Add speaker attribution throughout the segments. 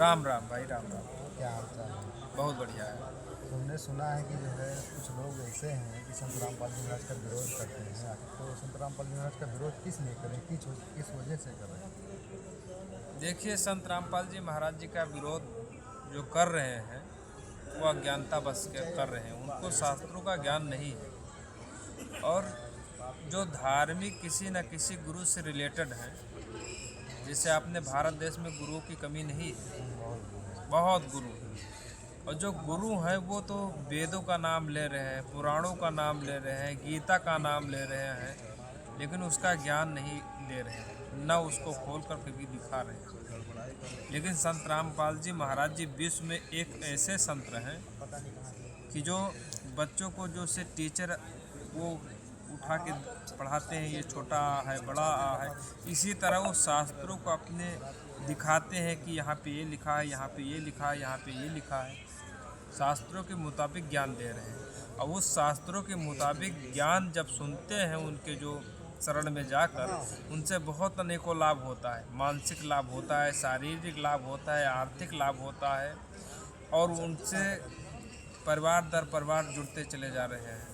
Speaker 1: राम राम भाई, राम राम।
Speaker 2: क्या हाल चाल है?
Speaker 1: बहुत बढ़िया है।
Speaker 2: तुमने सुना है कि जो है कुछ लोग ऐसे हैं कि संत रामपाल जी महाराज का विरोध करते हैं। तो संत रामपाल जी महाराज का विरोध किस लिए करें, किस वजह से करें?
Speaker 1: देखिए, संत रामपाल जी महाराज जी का विरोध जो कर रहे हैं वो अज्ञानता बस के कर रहे हैं। उनको शास्त्रों का ज्ञान नहीं है। और जो धार्मिक किसी न किसी गुरु से रिलेटेड हैं, जैसे अपने भारत देश में गुरुओं की कमी नहीं है, बहुत गुरु हैं। और जो गुरु हैं वो तो वेदों का नाम ले रहे हैं, पुराणों का नाम ले रहे हैं, गीता का नाम ले रहे हैं, लेकिन उसका ज्ञान नहीं दे रहे हैं, न उसको खोल कर कभी दिखा रहे हैं। लेकिन संत रामपाल जी महाराज जी विश्व में एक ऐसे संत हैं कि जो बच्चों को जो से टीचर वो उठा के पढ़ाते हैं, ये छोटा आ है, बड़ा आ है, इसी तरह वो शास्त्रों को अपने दिखाते हैं कि यहाँ पे ये लिखा है, यहाँ पे ये लिखा है, यहाँ पे ये लिखा है। शास्त्रों के मुताबिक ज्ञान दे रहे हैं। और उस शास्त्रों के मुताबिक ज्ञान जब सुनते हैं उनके जो शरण में जाकर, उनसे बहुत अनेकों लाभ होता है। मानसिक लाभ होता है, शारीरिक लाभ होता है, आर्थिक लाभ होता है, और उनसे परिवार दर परिवार जुड़ते चले जा रहे हैं।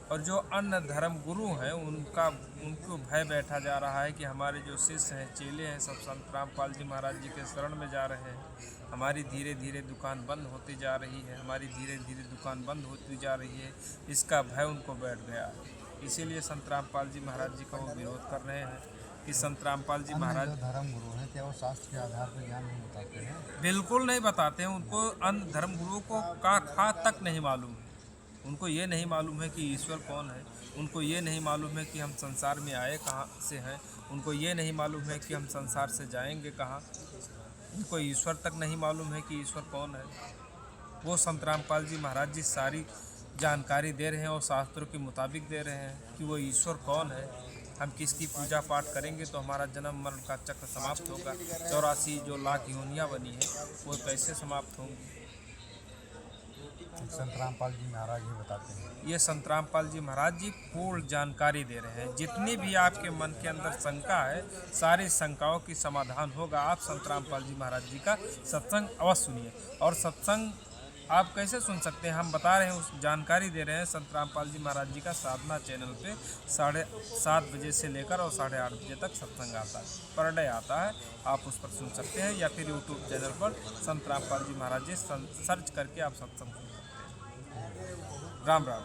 Speaker 1: और जो अन्य धर्म गुरु हैं उनको भय बैठा जा रहा है कि हमारे जो शिष्य हैं, चेले हैं, सब संत रामपाल जी महाराज जी के शरण में जा रहे हैं। हमारी धीरे धीरे दुकान बंद होती जा रही है, हमारी धीरे धीरे दुकान बंद होती जा रही है, इसका भय उनको बैठ गया है। इसीलिए संत रामपाल जी महाराज जी का वो विरोध कर रहे हैं कि संत रामपाल जी महाराज
Speaker 2: जो धर्म गुरु हैं, क्या वो शास्त्र के आधार पर ज्ञान नहीं बताते हैं?
Speaker 1: बिल्कुल नहीं बताते हैं। उनको अन्य धर्म गुरुओं को का खा तक नहीं मालूम है। उनको ये नहीं मालूम है कि ईश्वर कौन है। उनको ये नहीं मालूम है कि हम संसार में आए कहाँ से हैं। उनको ये नहीं मालूम है कि हम संसार से जाएंगे कहाँ। उनको ईश्वर तक नहीं मालूम है कि ईश्वर कौन है। वो संत रामपाल जी महाराज जी सारी जानकारी दे रहे हैं और शास्त्रों के मुताबिक दे रहे हैं कि वो ईश्वर कौन है। हम किसकी पूजा पाठ करेंगे तो हमारा जन्म मरण का चक्र समाप्त होगा। 84 जो लाख योनियाँ बनी हैं वो कैसे समाप्त होंगी।
Speaker 2: संत रामपाल जी महाराज ही बताते हैं।
Speaker 1: ये संत रामपाल जी महाराज जी पूर्ण जानकारी दे रहे हैं। जितनी भी आपके मन के अंदर शंका है, सारी शंकाओं की समाधान होगा। आप संत रामपाल जी महाराज जी का सत्संग अवश्य सुनिए। और सत्संग आप कैसे सुन सकते हैं, हम बता रहे हैं, उस जानकारी दे रहे हैं। संत रामपाल जी महाराज जी का साधना चैनल पे 7:30 बजे से लेकर और 8:30 बजे तक सत्संग आता है, पर डे आता है। आप उस पर सुन सकते हैं, या फिर यूट्यूब चैनल पर संत रामपाल जी महाराज जी सर्च करके आप सत्संग सुन सकते हैं। राम राम।